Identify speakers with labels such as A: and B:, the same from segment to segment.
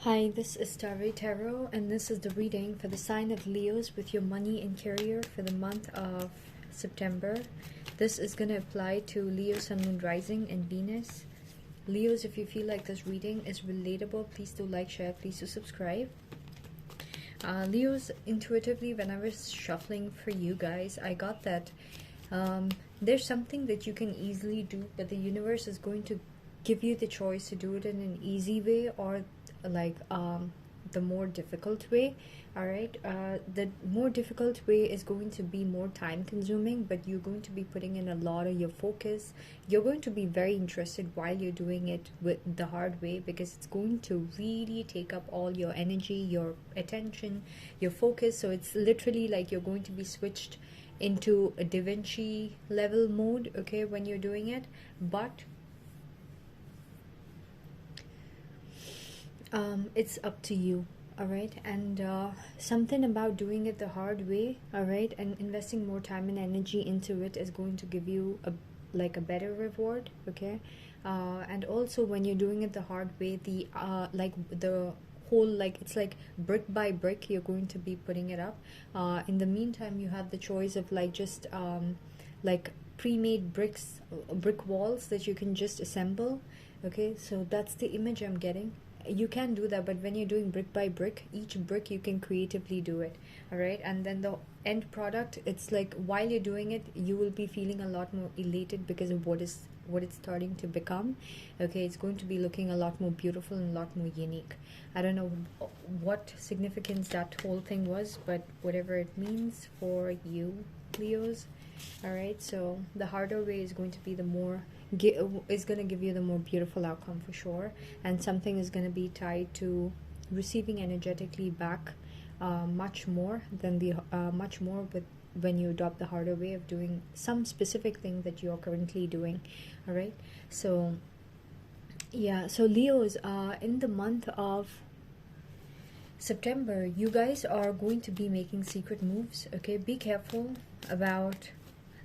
A: Hi, this is Starry Tarot, and this is the reading for the sign of Leos with your money and career for the month of September. This is going to apply to Leo, Sun, Moon, Rising, and Venus. Leos, if you feel like this reading is relatable, please do like, share, please do subscribe. Leos, intuitively, when I was shuffling for you guys, I got that there's something that you can easily do, but the universe is going to give you the choice to do it in an easy way or like the more difficult way. All right, the more difficult way is going to be more time consuming, but you're going to be putting in a lot of your focus. You're going to be very interested while you're doing it with the hard way, because it's going to really take up all your energy, your attention, your focus. So it's literally like you're going to be switched into a Da Vinci level mode, okay, when you're doing it. But it's up to you. All right, and something about doing it the hard way, all right, and investing more time and energy into it is going to give you a better reward, okay. And also when you're doing it the hard way, the the whole, like, it's like brick by brick you're going to be putting it up. In the meantime, you have the choice of like just like pre-made brick walls that you can just assemble, okay. So that's the image I'm getting. You can do that, but when you're doing brick by brick, each brick you can creatively do it, all right. And then the end product, it's like while you're doing it, you will be feeling a lot more elated because of what it's starting to become, okay. It's going to be looking a lot more beautiful and a lot more unique. I don't know what significance that whole thing was, but whatever it means for you, Leos, all right. So the harder way is going to be the more is going to give you the more beautiful outcome for sure, and something is going to be tied to receiving energetically back much more than the much more with when you adopt the harder way of doing some specific thing that you're currently doing, all right. So yeah, so Leos, in the month of September, you guys are going to be making secret moves, okay. Be careful about,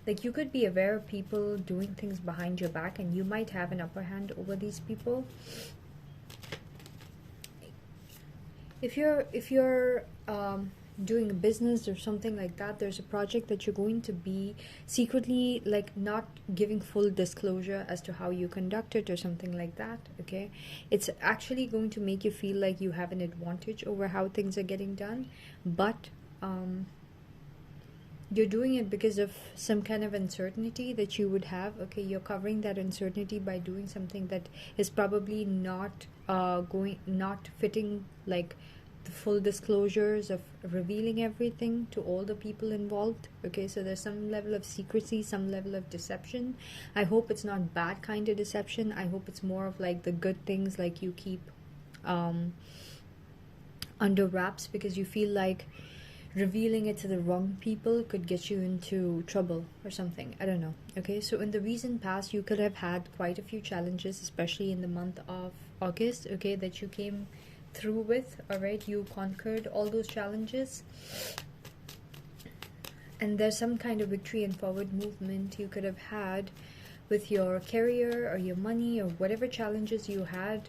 A: like, you could be aware of people doing things behind your back, and you might have an upper hand over these people. If you're doing a business or something like that, there's a project that you're going to be secretly, like, not giving full disclosure as to how you conduct it or something like that, okay. It's actually going to make you feel like you have an advantage over how things are getting done, but you're doing it because of some kind of uncertainty that you would have, okay. You're covering that uncertainty by doing something that is probably not not fitting, like the full disclosures of revealing everything to all the people involved, okay. So there's some level of secrecy, some level of deception. I hope it's not bad kind of deception. I hope it's more of like the good things, like you keep under wraps because you feel like revealing it to the wrong people could get you into trouble or something. I don't know, okay. So in the recent past, you could have had quite a few challenges, especially in the month of August, okay, that you came through with, all right. You conquered all those challenges, and there's some kind of victory and forward movement you could have had with your career or your money or whatever challenges you had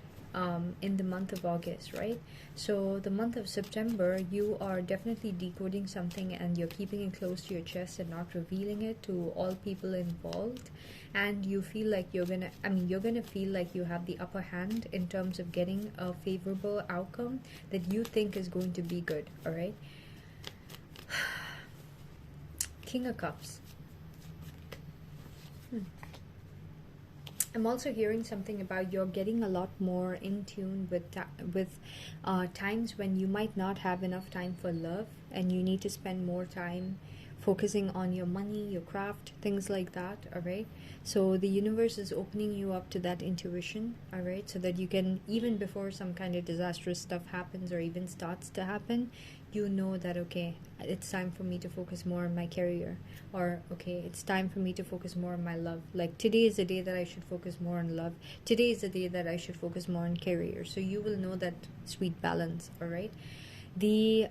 A: in the month of August, right? So the month of September, you are definitely decoding something, and you're keeping it close to your chest and not revealing it to all people involved. And you feel like you're gonna feel like you have the upper hand in terms of getting a favorable outcome that you think is going to be good, all right. King of Cups. I'm also hearing something about you're getting a lot more in tune with times when you might not have enough time for love, and you need to spend more time focusing on your money, your craft, things like that, all right. So the universe is opening you up to that intuition, all right, so that you can, even before some kind of disastrous stuff happens or even starts to happen, you know that, okay, it's time for me to focus more on my career, or okay, it's time for me to focus more on my love. Like, today is the day that I should focus more on love. Today is the day that I should focus more on career. So you will know that sweet balance, all right. The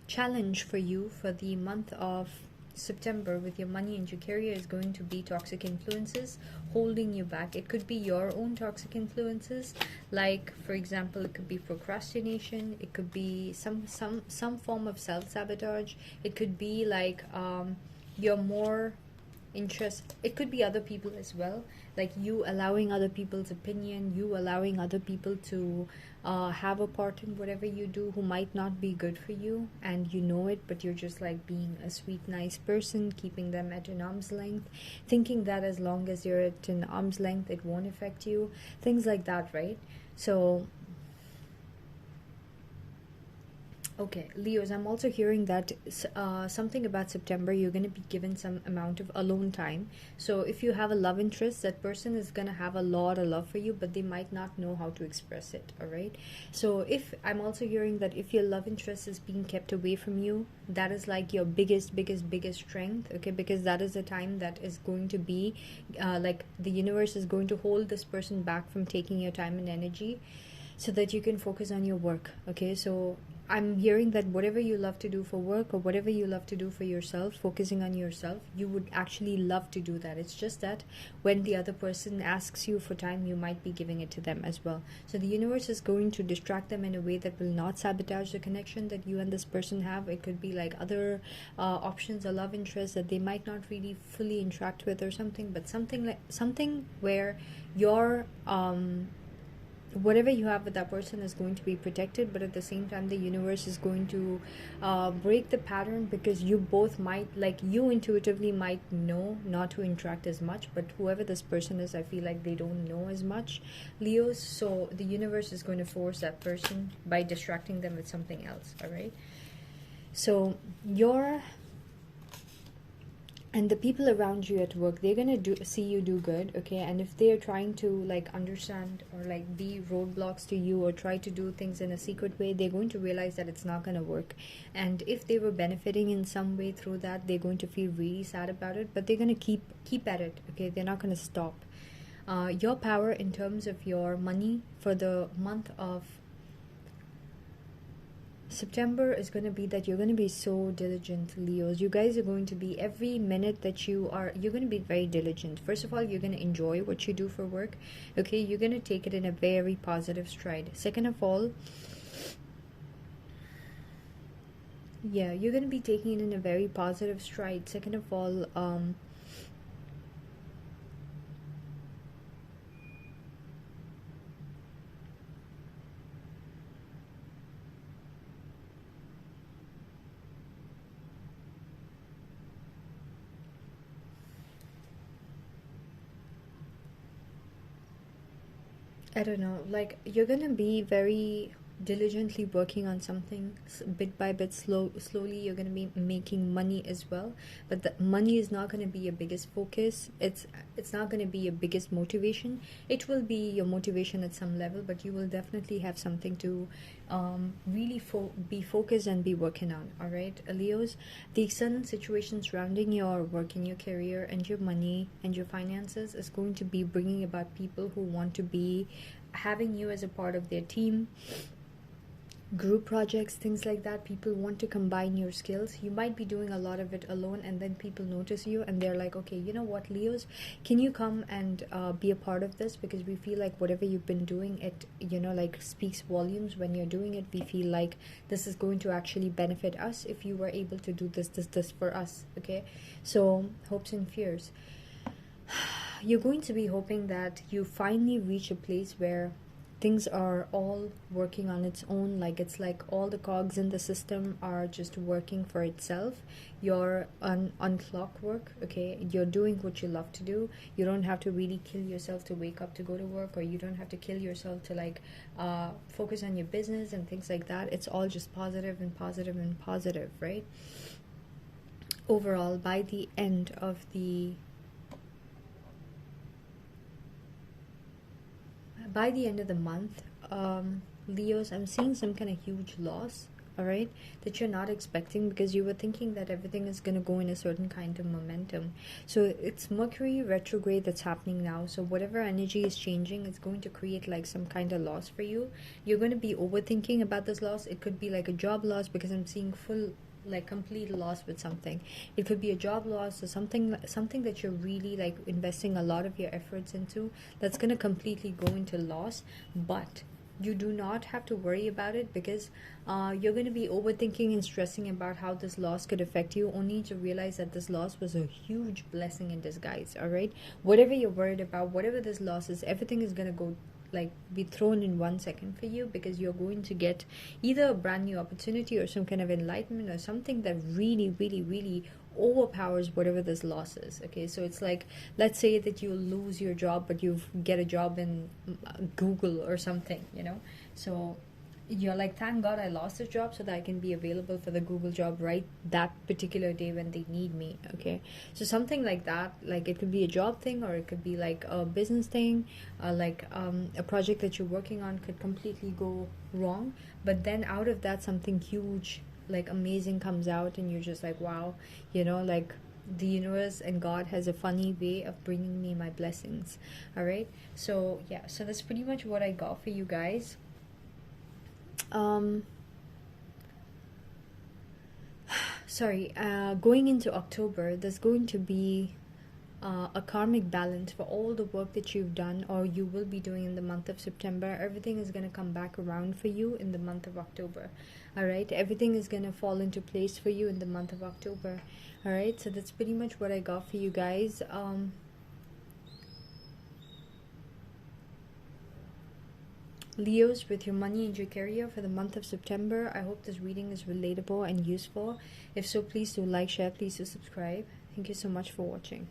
A: challenge for you for the month of September with your money and your career is going to be toxic influences holding you back. It could be your own toxic influences, like for example, it could be procrastination, it could be some form of self-sabotage, it could be like you're more interest, it could be other people as well, like you allowing other people's opinion, you allowing other people to have a part in whatever you do who might not be good for you, and you know it, but you're just like being a sweet nice person, keeping them at an arm's length, thinking that as long as you're at an arm's length it won't affect you, things like that, right? So okay, Leos, I'm also hearing that something about September, you're going to be given some amount of alone time. So if you have a love interest, that person is going to have a lot of love for you, but they might not know how to express it, all right? So if I'm also hearing that if your love interest is being kept away from you, that is like your biggest strength, okay? Because that is a time that is going to be like the universe is going to hold this person back from taking your time and energy so that you can focus on your work, okay? So I'm hearing that whatever you love to do for work or whatever you love to do for yourself, focusing on yourself, you would actually love to do that. It's just that when the other person asks you for time, you might be giving it to them as well. So the universe is going to distract them in a way that will not sabotage the connection that you and this person have. It could be like other options or love interests that they might not really fully interact with or something, but something where your whatever you have with that person is going to be protected, but at the same time the universe is going to break the pattern, because you both might, like, you intuitively might know not to interact as much, but whoever this person is, I feel like they don't know as much, Leos. So the universe is going to force that person by distracting them with something else, all right? So your and the people around you at work, they're gonna see you do good, okay? And if they're trying to like understand or like be roadblocks to you or try to do things in a secret way, they're going to realize that it's not gonna work. And if they were benefiting in some way through that, they're going to feel really sad about it, but they're gonna keep at it, okay? They're not gonna stop. Your power in terms of your money for the month of September is going to be that you're going to be so diligent, Leos. You guys are going to be, every minute that you're going to be very diligent. First of all, you're going to enjoy what you do for work, okay? You're going to take it in a very positive stride. Second of all, yeah, you're going to be taking it in a very positive stride. Second of all, I don't know, like you're gonna be very diligently working on something, bit by bit, slowly you're gonna be making money as well, but the money is not gonna be your biggest focus. It's not gonna be your biggest motivation. It will be your motivation at some level, but you will definitely have something to really be focused and be working on, all right, Leos? The external situation surrounding your work and your career and your money and your finances is going to be bringing about people who want to be having you as a part of their team, group projects, things like that. People want to combine your skills. You might be doing a lot of it alone, and then people notice you and they're like, okay, you know what, Leos, can you come and be a part of this, because we feel like whatever you've been doing, it, you know, like speaks volumes. When you're doing it, we feel like this is going to actually benefit us if you were able to do this for us, okay? So hopes and fears. You're going to be hoping that you finally reach a place where things are all working on its own, like it's like all the cogs in the system are just working for itself. You're on clockwork, okay? You're doing what you love to do. You don't have to really kill yourself to wake up to go to work, or you don't have to kill yourself to like focus on your business and things like that. It's all just positive and positive and positive, right? Overall, by the end of the month, Leos, I'm seeing some kind of huge loss, all right, that you're not expecting, because you were thinking that everything is going to go in a certain kind of momentum. So it's Mercury retrograde that's happening now, so whatever energy is changing, it's going to create like some kind of loss for you. You're going to be overthinking about this loss. It could be like a job loss, because I'm seeing full like complete loss with something. It could be a job loss or something that you're really like investing a lot of your efforts into, that's going to completely go into loss. But you do not have to worry about it, because you're going to be overthinking and stressing about how this loss could affect you, only to realize that this loss was a huge blessing in disguise. All right, whatever you're worried about, whatever this loss is, everything is going to go like be thrown in 1 second for you, because you're going to get either a brand new opportunity or some kind of enlightenment or something that really really really overpowers whatever this loss is. Okay, so it's like, let's say that you lose your job, but you get a job in Google or something, you know. So you're like, thank God I lost this job so that I can be available for the Google job right that particular day when they need me. Okay, so something like that, like it could be a job thing, or it could be like a business thing, like a project that you're working on could completely go wrong, but then out of that something huge, like amazing, comes out, and you're just like, wow, you know, like the universe and God has a funny way of bringing me my blessings. All right, so yeah, so that's pretty much what I got for you guys. um Sorry, going into October, there's going to be a karmic balance for all the work that you've done or you will be doing in the month of September. Everything is going to come back around for you in the month of October. All right, everything is going to fall into place for you in the month of October. All right, so that's pretty much what I got for you guys. Leos, with your money and your career for the month of September, I hope this reading is relatable and useful. If so, please do like, share, please do subscribe. Thank you so much for watching.